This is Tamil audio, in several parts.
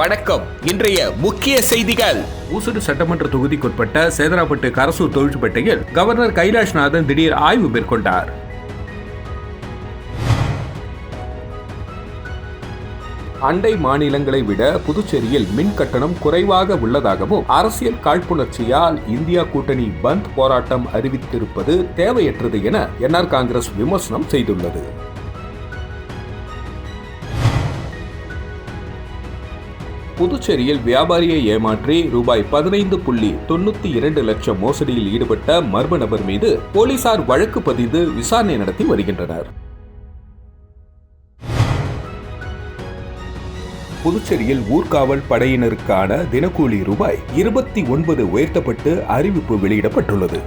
வணக்கம். இன்றைய முக்கிய செய்திகள். ஊசுடு சட்டமன்ற தொகுதிக்குட்பட்ட சேதராப்பட்டு கரசூர் தொழிற்பேட்டையில் கவர்னர் கைலாஷ்நாதன் திடீர் ஆய்வு மேற்கொண்டார். அண்டை மாநிலங்களை விட புதுச்சேரியில் மின் கட்டணம் குறைவாக உள்ளதாகவும் அரசியல் காழ்ப்புணர்ச்சியால் இந்தியா கூட்டணி பந்த் போராட்டம் அறிவித்திருப்பது தேவையற்றது என என்ஆர் காங்கிரஸ் விமர்சனம் செய்துள்ளது. புதுச்சேரியில் வியாபாரியை ஏமாற்றி ரூபாய் 15.92 லட்சம் மோசடியில் ஈடுபட்ட மர்ம நபர் மீது போலீசார் வழக்கு பதிந்து விசாரணை நடத்தி வருகின்றனர். புதுச்சேரியில் ஊர்காவல் படையினருக்கான தினக்கூலி ரூபாய் 29 உயர்த்தப்பட்டு அறிவிப்பு வெளியிடப்பட்டுள்ளது.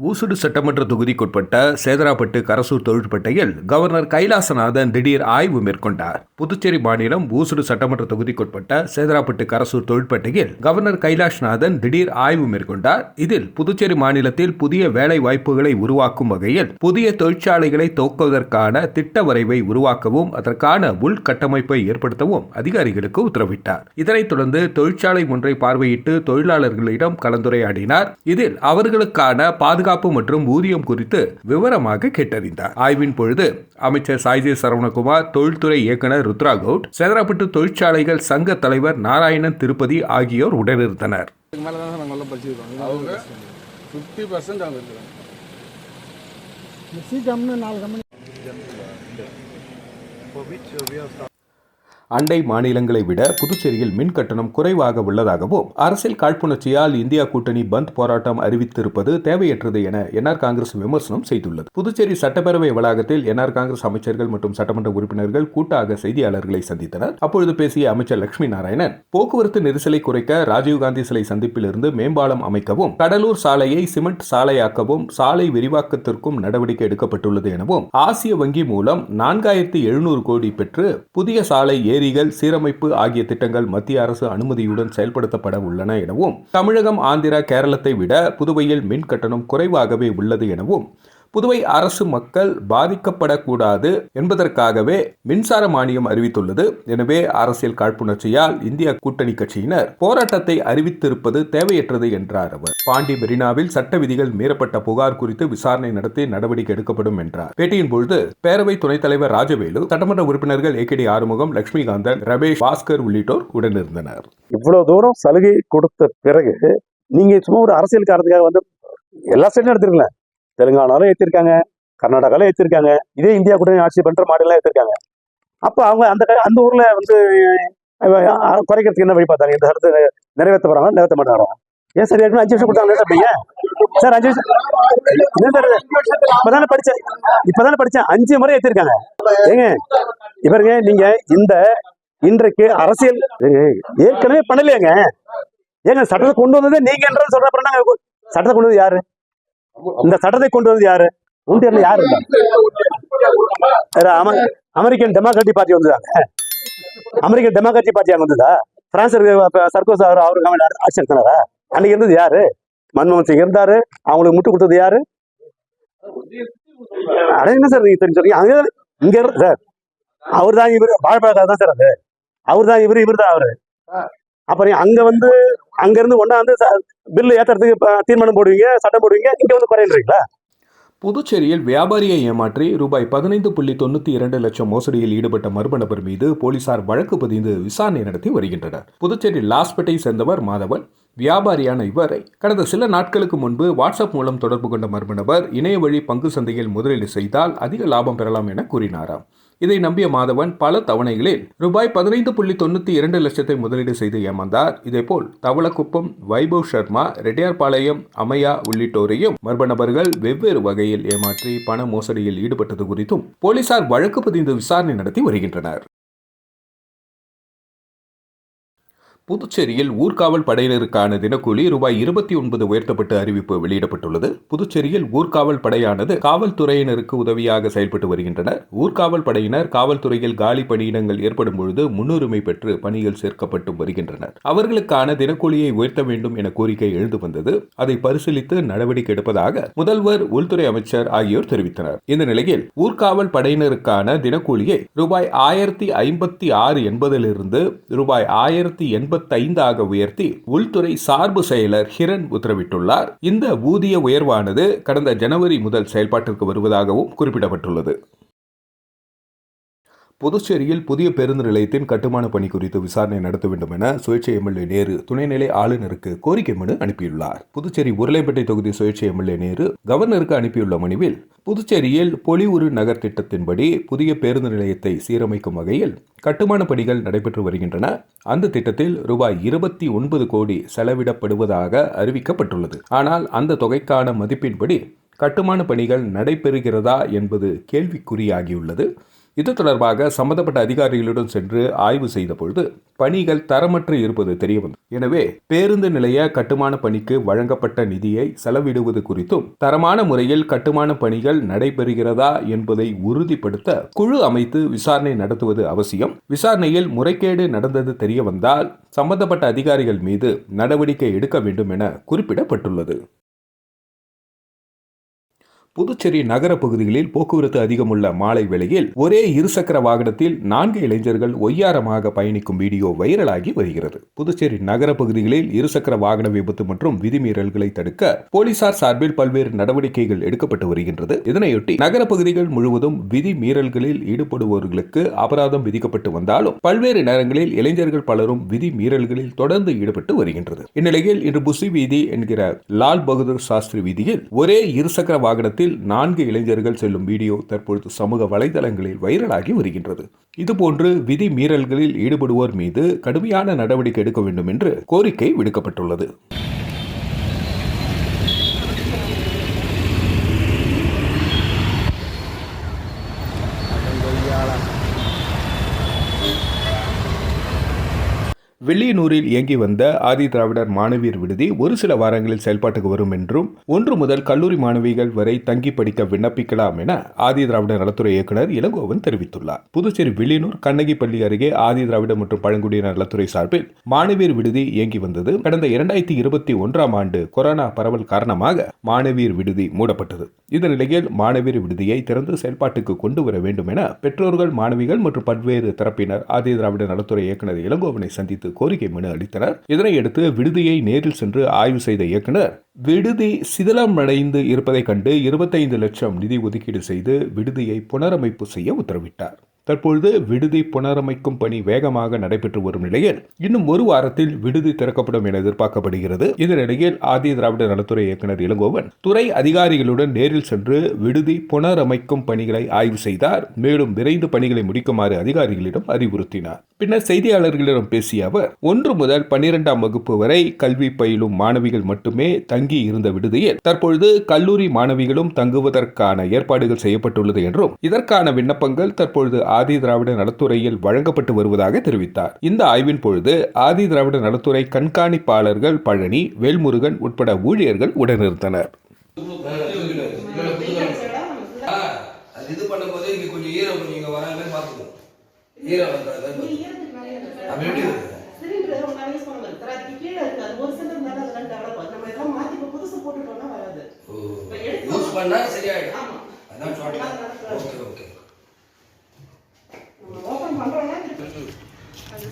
ஊசுடு சட்டமன்ற தொகுதிக்குட்பட்ட சேதராப்பட்டு கரசூர் தொழிற்பேட்டையில் கவர்னர் கைலாசநாதன் திடீர் ஆய்வு மேற்கொண்டார். புதுச்சேரி மாநிலம் ஊசுடு சட்டமன்ற தொகுதிக்குட்பட்ட சேதராப்பட்டு கரசூர் தொழிற்பேட்டையில் கவர்னர் கைலாஷ்நாதன் திடீர் ஆய்வு மேற்கொண்டார். இதில் புதுச்சேரி மாநிலத்தில் புதிய வேலை வாய்ப்புகளை உருவாக்கும் வகையில் புதிய தொழிற்சாலைகளை துவக்குவதற்கான திட்ட வரைவை உருவாக்கவும் அதற்கான உள்கட்டமைப்பை ஏற்படுத்தவும் அதிகாரிகளுக்கு உத்தரவிட்டார். இதனைத் தொடர்ந்து தொழிற்சாலை ஒன்றை பார்வையிட்டு தொழிலாளர்களிடம் கலந்துரையாடினார். இதில் அவர்களுக்கான பாதுகாப்பு மற்றும் ஊதியம் குறித்து விவரமாக கேட்டறிந்தார். ஆய்வின் பொழுது அமைச்சர் சாய்ஜே சரவணகுமார், தொழில்துறை இயக்குநர் ருத்ரா கவுட், சேதராப்பட்டு தொழிற்சாலைகள் சங்க தலைவர் நாராயணன் திருப்பதி ஆகியோர் உடனிருந்தனர். அண்டை மாநிலங்களை விட புதுச்சேரியில் மின் கட்டணம் குறைவாக உள்ளதாகவும் அரசியல் காழ்ப்புணர்ச்சியால் இந்தியா கூட்டணி பந்த் போராட்டம் அறிவித்திருப்பது தேவையற்றது என என்ஆர் காங்கிரஸ் விமர்சனம் செய்துள்ளது. புதுச்சேரி சட்டப்பேரவை வளாகத்தில் என்ஆர் காங்கிரஸ் அமைச்சர்கள் மற்றும் சட்டமன்ற உறுப்பினர்கள் கூட்டாக செய்தியாளர்களை சந்தித்தனர். அப்பொழுது பேசிய அமைச்சர் லட்சுமி நாராயணன், போக்குவரத்து நெரிசலை குறைக்க ராஜீவ்காந்தி சிலை சந்திப்பில் இருந்து மேம்பாலம் அமைக்கவும், கடலூர் சாலையை சிமெண்ட் சாலையாக்கவும், சாலை விரிவாக்கத்திற்கும் நடவடிக்கை எடுக்கப்பட்டுள்ளது எனவும், ஆசிய வங்கி மூலம் 4700 கோடி பெற்று புதிய சாலை ஏரிகள் சீரமைப்பு ஆகிய திட்டங்கள் மத்திய அரசு அனுமதியுடன் செயல்படுத்தப்பட உள்ளன எனவும், தமிழகம், ஆந்திரா, கேரளத்தை விட புதுவையில் மின் கட்டணம் குறைவாகவே உள்ளது எனவும், புதுவை அரசு மக்கள் பாதிக்கப்படக்கூடாது என்பதற்காகவே மின்சார மானியம் அறிவித்துள்ளது. எனவே அரசியல் காழ்ப்புணர்ச்சியால் இந்தியா கூட்டணி கட்சியினர் போராட்டத்தை அறிவித்திருப்பது தேவையற்றது என்றார் அவர். பாண்டி மெரினாவில் சட்ட விதிகள் மீறப்பட்ட புகார் குறித்து விசாரணை நடத்தி நடவடிக்கை எடுக்கப்படும் என்றார். பேட்டியின் பொழுது பேரவை துணைத் தலைவர் ராஜவேலு, சட்டமன்ற உறுப்பினர்கள் ஏகேடி ஆறுமுகம், லட்சுமிகாந்தன், ரமேஷ், பாஸ்கர் உள்ளிட்டோர் உடனிருந்தனர். இவ்வளவு தூரம் சலுகை கொடுத்த பிறகு நீங்க சும்மா ஒரு அரசியல் காரணத்துக்காக வந்து எல்லா ஸ்டேட்டும் எடுத்துருக்கலாம். தெலுங்கானாலும் ஏற்றிருக்காங்க, கர்நாடகாலும் ஏற்றிருக்காங்க, இதே இந்தியா கூட்டணி ஆட்சி பண்ற மாநிலம் ஏற்றிருக்காங்க. அப்ப அவங்க அந்த ஊர்ல வந்து குறைக்கிறதுக்கு என்ன வழி பார்த்தாங்க? இந்த சட்டத்தை நிறைவேற்ற போறாங்க, நிறைவேற்ற மாட்டாங்க. ஏன் சார் 5 வருஷம் கொடுத்தாங்க சார்? 5 வருஷம் இப்பதானே படிச்சேன் 5 முறை ஏற்றிருக்காங்க. ஏங்க இவருங்க, நீங்க இன்றைக்கு அரசியல் ஏற்கனவே பண்ணலையாங்க. ஏங்க சட்டத்தை கொண்டு வந்தது நீங்க என்றது சொல்ற, சட்டத்தை கொண்டு வந்து யாரு? இந்த சட்டத்தை கொண்டு வந்து யாரு? உண்டியர்ல யாரு? அமெரிக்கன் டெமோக்ராட்டிக் பார்ட்டி வந்ததாங்க. அமெரிக்கன் டெமோக்ராட்டிக் பார்ட்டி அங்க வந்ததா? பிரான்ஸ் சர்கோஸ் அவரு ஆட்சி நடத்தினாரா? அன்னைக்கு இருந்தது யாரு? மன்மோகன் சிங் இருந்தாரு. அவங்களுக்கு முட்டு கொடுத்தது யாரு? என்ன சார் நீங்க தெரிஞ்சு அங்க இங்க சார் அவர் தான் இவரு, வாழைப்பழக்கார தான் சார் அது. அவர் தான் இவர் தான் அவரு. அப்புறம் அங்க இருந்து ஒன்னா வந்து பில்லு ஏத்துறதுக்கு தீர்மானம் போடுவீங்க, சட்டம் போடுவீங்க, இங்க வந்து குறையின்றீங்களா? புதுச்சேரியில் வியாபாரியை ஏமாற்றி ரூபாய் 15.92 லட்சம் மோசடியில் ஈடுபட்ட மர்ம நபர் மீது போலீசார் வழக்கு பதிந்து விசாரணை நடத்தி வருகின்றனர். புதுச்சேரி லாஸ்பேட்டை சேர்ந்தவர் மாதவன். வியாபாரியான இவரை கடந்த சில நாட்களுக்கு முன்பு வாட்ஸ்அப் மூலம் தொடர்பு கொண்ட மர்ம நபர் இணைய வழி பங்கு சந்தையில் முதலீடு செய்தால் அதிக லாபம் பெறலாம் என கூறினாராம். இதை நம்பிய மாதவன் பல தவணைகளில் ரூபாய் 15.92 லட்சத்தை முதலீடு செய்து ஏமாந்தார். இதேபோல் தவளக்குப்பம், வைபவ் சர்மா, ரெட்டியார்பாளையம், அமையா உள்ளிட்டோரையும் மர்ம நபர்கள் வெவ்வேறு வகையில் ஏமாற்றி பண மோசடியில் ஈடுபட்டது குறித்தும் போலீசார் வழக்கு பதிந்து விசாரணை நடத்தி வருகின்றனர். புதுச்சேரியில் ஊர்காவல் படையினருக்கான தினக்கூலி ரூபாய் 29 உயர்த்தப்பட்டு அறிவிப்பு வெளியிடப்பட்டுள்ளது. புதுச்சேரியில் ஊர்காவல் படையானது காவல்துறையினருக்கு உதவியாக செயல்பட்டு வருகின்றனர். ஊர்காவல் படையினர் காவல்துறையில் காலி பணியிடங்கள் ஏற்படும் பொழுது முன்னுரிமை பெற்று பணியில் சேர்க்கப்பட்டு வருகின்றனர். அவர்களுக்கான தினக்கூலியை உயர்த்த வேண்டும் என கோரிக்கை எழுந்து வந்தது. அதை பரிசீலித்து நடவடிக்கை எடுப்பதாக முதல்வர், உள்துறை அமைச்சர் ஆகியோர் தெரிவித்தனர். இந்த நிலையில் ஊர்காவல் படையினருக்கான தினக்கூலியை ரூபாய் 1056 என்பதிலிருந்து ரூபாய் 1085 உயர்த்தி உள்துறை சார்பு செயலர் ஹிரண் உத்தரவிட்டுள்ளார். இந்த ஊதிய உயர்வானது கடந்த ஜனவரி முதல் செயல்பாட்டிற்கு வருவதாகவும் குறிப்பிடப்பட்டுள்ளது. புதுச்சேரியில் புதிய பேருந்து நிலையத்தின் கட்டுமான பணி குறித்து விசாரணை நடத்த வேண்டும் என சுயேட்சை எம்எல்ஏ நேரு துணைநிலை ஆளுநருக்கு கோரிக்கை மனு அனுப்பியுள்ளார். புதுச்சேரி உருளைப்பேட்டை தொகுதி சுயேட்சை எம்எல்ஏ நேரு கவர்னருக்கு அனுப்பியுள்ள மனுவில் புதுச்சேரியில் பொலிவுறு நகர் திட்டத்தின்படி புதிய பேருந்து நிலையத்தை சீரமைக்கும் வகையில் கட்டுமான பணிகள் நடைபெற்று வருகின்றன. அந்த திட்டத்தில் ரூபாய் 29 கோடி செலவிடப்படுவதாக அறிவிக்கப்பட்டுள்ளது. ஆனால் அந்த தொகைக்கான மதிப்பின்படி கட்டுமான பணிகள் நடைபெறுகிறதா என்பது கேள்விக்குறியாகியுள்ளது. இது தொடர்பாக சம்பந்தப்பட்ட அதிகாரிகளுடன் சென்று ஆய்வு செய்த பொழுது பணிகள் தரமற்று இருப்பது தெரியவந்தது. எனவே பேருந்து நிலைய கட்டுமான பணிக்கு வழங்கப்பட்ட நிதியை செலவிடுவது குறித்தும் தரமான முறையில் கட்டுமான பணிகள் நடைபெறுகிறதா என்பதை உறுதிப்படுத்த குழு அமைத்து விசாரணை நடத்துவது அவசியம். விசாரணையில் முறைகேடு நடந்தது தெரியவந்தால் சம்பந்தப்பட்ட அதிகாரிகள் மீது நடவடிக்கை எடுக்க வேண்டும் என குறிப்பிடப்பட்டுள்ளது. புதுச்சேரி நகர பகுதிகளில் போக்குவரத்து அதிகமுள்ள மாலை வேளையில் ஒரே இருசக்கர வாகனத்தில் 4 இளைஞர்கள் ஒய்யாரமாக பயணிக்கும் வீடியோ வைரலாகி வருகிறது. புதுச்சேரி நகர பகுதிகளில் இருசக்கர வாகன விபத்து மற்றும் விதிமீறல்களை தடுக்க போலீசார் சார்பில் பல்வேறு நடவடிக்கைகள் எடுக்கப்பட்டு வருகின்றது. இதனையொட்டி நகர பகுதிகள் முழுவதும் விதிமீறல்களில் ஈடுபடுபவர்களுக்கு அபராதம் விதிக்கப்பட்டு வந்தாலும் பல்வேறு நேரங்களில் இளைஞர்கள் பலரும் விதிமீறல்களில் தொடர்ந்து ஈடுபட்டு வருகின்றது. இந்நிலையில் இன்று புசி வீதி என்கிற லால் பகதூர் சாஸ்திரி வீதியில் ஒரே இருசக்கர வாகனத்தில் 4 இளைஞர்கள் செல்லும் வீடியோ தற்பொழுது சமூக வலைதளங்களில் வைரலாகி வருகின்றது. இதுபோன்று விதி மீறல்களில் ஈடுபடுவோர் மீது கடுமையான நடவடிக்கை எடுக்க வேண்டும் என்று கோரிக்கை விடுக்கப்பட்டுள்ளது. வில்லியனூரில் இயங்கி வந்த ஆதி திராவிடர் மாணவியர் விடுதி ஒரு சில வாரங்களில் செயல்பாட்டுக்கு வரும் என்றும் 1 முதல் கல்லூரி மாணவிகள் வரை தங்கி படிக்க விண்ணப்பிக்கலாம் என ஆதி திராவிடர் நலத்துறை இயக்குநர் இளங்கோவன் தெரிவித்துள்ளார். புதுச்சேரி வில்லியனூர் கண்ணகிப்பள்ளி அருகே ஆதி திராவிடர் மற்றும் பழங்குடியினர் நலத்துறை சார்பில் மாணவியர் விடுதி இயங்கி வந்தது. கடந்த 2021ஆம் ஆண்டு கொரோனா பரவல் காரணமாக மாணவியர் விடுதி மூடப்பட்டது. இந்த நிலையில் மாணவியர் விடுதியை திறந்து செயல்பாட்டுக்கு கொண்டு வர வேண்டும் என பெற்றோர்கள், மாணவிகள் மற்றும் பல்வேறு தரப்பினர் ஆதி திராவிடர் நலத்துறை இயக்குநர் இளங்கோவனை சந்தித்து கோரிக்கை மனு அளித்தனர். இதனையடுத்து விடுதியை நேரில் சென்று ஆய்வு செய்த இயக்குனர் விடுதி சிதிலமடைந்து இருப்பதைக் கண்டு 25 லட்சம் நிதி ஒதுக்கீடு செய்து விடுதியை புனரமைப்பு செய்ய உத்தரவிட்டார். தற்பொழுது விடுதி புனரமைக்கும் பணி வேகமாக நடைபெற்று வரும் நிலையில் இன்னும் 1 வாரத்தில் விடுதி திறக்கப்படும் என எதிர்பார்க்கப்படுகிறது. இந்த நிலையில் ஆதி திராவிடர் நலத்துறை இயக்குநர் இளங்கோவன் துறை அதிகாரிகளுடன் நேரில் சென்று விடுதி புனரமைக்கும் பணிகளை ஆய்வு செய்தார். மேலும் விரைந்து பணிகளை முடிக்குமாறு அதிகாரிகளிடம் அறிவுறுத்தினார். பின்னர் செய்தியாளர்களிடம் பேசிய அவர் 1 முதல் 12ஆம் வகுப்பு வரை கல்வி பயிலும் மாணவிகள் மட்டுமே தங்கி இருந்த விடுதியில் தற்பொழுது கல்லூரி மாணவிகளும் தங்குவதற்கான ஏற்பாடுகள் செய்யப்பட்டுள்ளது என்றும் இதற்கான விண்ணப்பங்கள் தற்பொழுது ஆதி திராவிடர் நலத்துறையில் வழங்கப்பட்டு வருவதாக தெரிவித்தார். இந்த ஆய்வின் பொழுது ஆதி திராவிடர் நலத்துறை கண்காணிப்பாளர்கள் பழனி, வேல்முருகன் உட்பட ஊழியர்கள் உடனிருந்தனர்.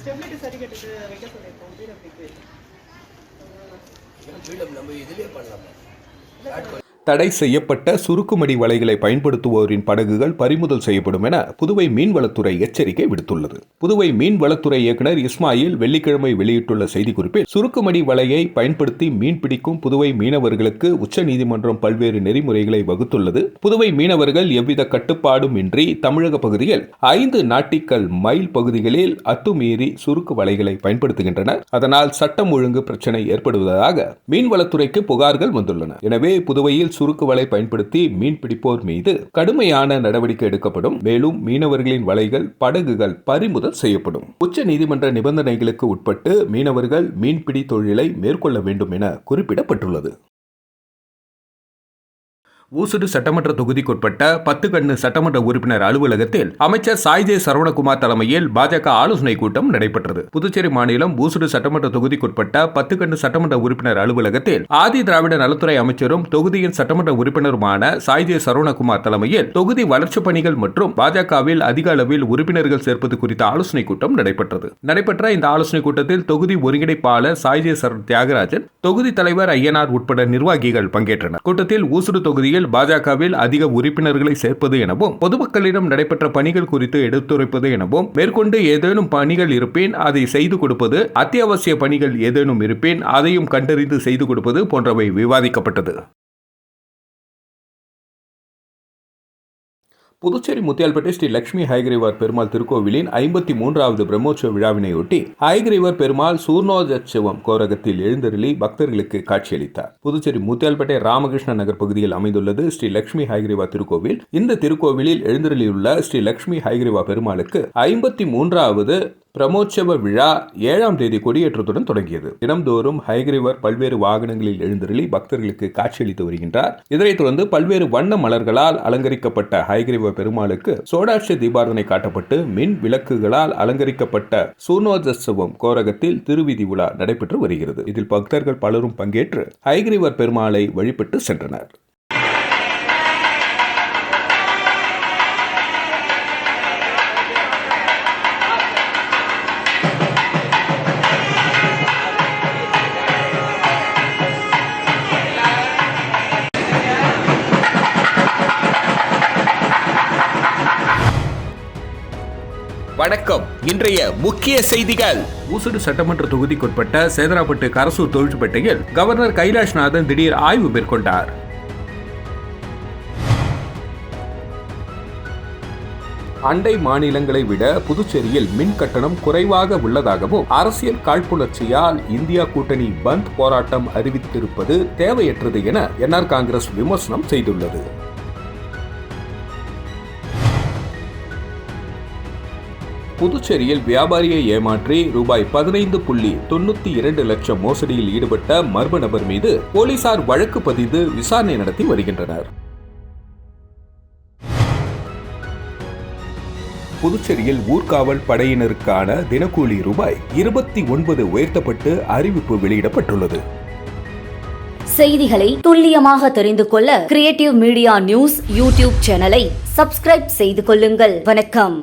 ஸ்டெபிலிட்டி சர்டிஃபிகேட் வைக்க சொல்லிருக்கோம். நம்ம இதிலே பண்ணலாமா? தடை செய்யப்பட்ட சுருக்குமடி வலைகளை பயன்படுத்துவோரின் படகுகள் பறிமுதல் செய்யப்படும் என புதுவை மீன்வளத்துறை எச்சரிக்கை விடுத்துள்ளது. புதுவை மீன்வளத்துறை இயக்குநர் இஸ்மாயில் வெள்ளிக்கிழமை வெளியிட்டுள்ள செய்திக்குறிப்பில் சுருக்குமடி வலையை பயன்படுத்தி மீன் பிடிக்கும் புதுவை மீனவர்களுக்கு உச்சநீதிமன்றம் பல்வேறு நெறிமுறைகளை வகுத்துள்ளது. புதுவை மீனவர்கள் எவ்வித கட்டுப்பாடும் இன்றி தமிழக பகுதியில் 5 நாட்டிக்கல் மைல் பகுதிகளில் அத்துமீறி சுருக்கு வலைகளை பயன்படுத்துகின்றனர். அதனால் சட்டம் ஒழுங்கு பிரச்சனை ஏற்படுவதாக மீன்வளத்துறைக்கு புகார்கள் வந்துள்ளன. எனவே புதுவையில் புதுச்சேரியில் சுருக்கு வலை பயன்படுத்தி மீன் பிடிப்போர் மீது கடுமையான நடவடிக்கை எடுக்கப்படும். மேலும் மீனவர்களின் வலைகள், படகுகள் பறிமுதல் செய்யப்படும். உச்ச நீதிமன்ற நிபந்தனைகளுக்கு உட்பட்டு மீனவர்கள் மீன்பிடி தொழிலை மேற்கொள்ள வேண்டும் என குறிப்பிடப்பட்டுள்ளது. ஊசுடு சட்டமன்ற தொகுதிக்குட்பட்ட பத்துக்கண்ணு சட்டமன்ற உறுப்பினர் அலுவலகத்தில் அமைச்சர் சாய்ஜே சரவணகுமார் தலைமையில் பாஜக ஆலோசனை கூட்டம் நடைபெற்றது. புதுச்சேரி மாநிலம் ஊசுடு சட்டமன்ற தொகுதிக்குட்பட்ட பத்துக்கண்ணு சட்டமன்ற உறுப்பினர் அலுவலகத்தில் ஆதி திராவிட நலத்துறை அமைச்சரும் தொகுதியின் சட்டமன்ற உறுப்பினருமான சாய்ஜே சரவணகுமார் தலைமையில் தொகுதி வளர்ச்சிப் பணிகள் மற்றும் பாஜகவில் அதிக அளவில் உறுப்பினர்கள் சேர்ப்பது குறித்த ஆலோசனை கூட்டம் நடைபெற்ற இந்த ஆலோசனை கூட்டத்தில் தொகுதி ஒருங்கிணைப்பாளர் சாய்ஜே தியாகராஜன், தொகுதி தலைவர் ஐயனார் உட்பட நிர்வாகிகள் பங்கேற்றனர். கூட்டத்தில் ஊசுடு தொகுதியில் பாஜகவில் அதிக உறுப்பினர்களை சேர்ப்பது எனவும் பொதுமக்களிடம் நடைபெற்ற பணிகள் குறித்து எடுத்துரைப்பது எனவும் மேற்கொண்டு ஏதேனும் பணிகள் இருப்பேன் அதை செய்து கொடுப்பது, அத்தியாவசிய பணிகள் ஏதேனும் இருப்பேன் அதையும் கண்டறிந்து செய்து கொடுப்பது போன்றவை விவாதிக்கப்பட்டது. புதுச்சேரி முத்தியால்பேட்டை ஸ்ரீ லட்சுமி ஹயகிரீவர் பெருமாள் திருக்கோவிலின் 53வது பிரம்மோற்சவ விழாவினையொட்டி ஹயகிரீவர் பெருமாள் சூர்ணோதட்சவம் கோரகத்தில் எழுந்தருளி பக்தர்களுக்கு காட்சியளித்தார். புதுச்சேரி முத்தியால்பேட்டை ராமகிருஷ்ண நகர் பகுதியில் அமைந்துள்ளது ஸ்ரீ லட்சுமி ஹயகிரீவர் திருக்கோவில். இந்த திருக்கோவிலில் எழுந்தருளியுள்ள ஸ்ரீ லட்சுமி ஹயகிரீவர் பெருமாளுக்கு 53வது பிரமோற்சவ விழா 7ஆம் தேதி கொடியேற்றத்துடன் தொடங்கியது. தினம்தோறும் ஹயகிரீவர் பல்வேறு வாகனங்களில் எழுந்தருளி பக்தர்களுக்கு காட்சியளித்து வருகின்றார். இதனைத் தொடர்ந்து பல்வேறு வண்ண மலர்களால் அலங்கரிக்கப்பட்ட ஹயகிரீவர் பெருமாளுக்கு சோடாட்சி தீபாரதனை காட்டப்பட்டு மின் விளக்குகளால் அலங்கரிக்கப்பட்ட சூர்ணோதட்சவம் கோரகத்தில் திருவிதி விழா நடைபெற்று வருகிறது. இதில் பக்தர்கள் பலரும் பங்கேற்று ஹயகிரீவர் பெருமாளை வழிபட்டு சென்றனர். வணக்கம். இன்றைய முக்கிய செய்திகள். ஊசுடு சட்டமன்ற தொகுதிக்குட்பட்ட சேதராப்பட்டு கரசூர் தொழிற்பேட்டையில் கவர்னர் கைலாஷ்நாதன் திடீர் ஆய்வு மேற்கொண்டார். அண்டை மாநிலங்களை விட புதுச்சேரியில் மின் கட்டணம் குறைவாக உள்ளதாகவும் அரசியல் காழ்ப்புணர்ச்சியால் இந்தியா கூட்டணி பந்த் போராட்டம் அறிவித்திருப்பது தேவையற்றது என என்ஆர் காங்கிரஸ் விமர்சனம் செய்துள்ளது. புதுச்சேரியில் வியாபாரியை ஏமாற்றி ரூபாய் 15.92 லட்சம் மோசடியில் ஈடுபட்ட மர்ம நபர் மீது போலீசார் வழக்கு பதிந்து விசாரணை நடத்தி வருகின்றனர். புதுச்சேரியில் ஊர்காவல் படையினருக்கான தினக்கூலி ரூபாய் 29 உயர்த்தப்பட்டு அறிவிப்பு வெளியிடப்பட்டுள்ளது. செய்திகளை துல்லியமாக தெரிந்து கொள்ள கிரியேட்டிவ் மீடியா நியூஸ் யூடியூப் சேனலை சப்ஸ்கிரைப் செய்து கொள்ளுங்கள். வணக்கம்.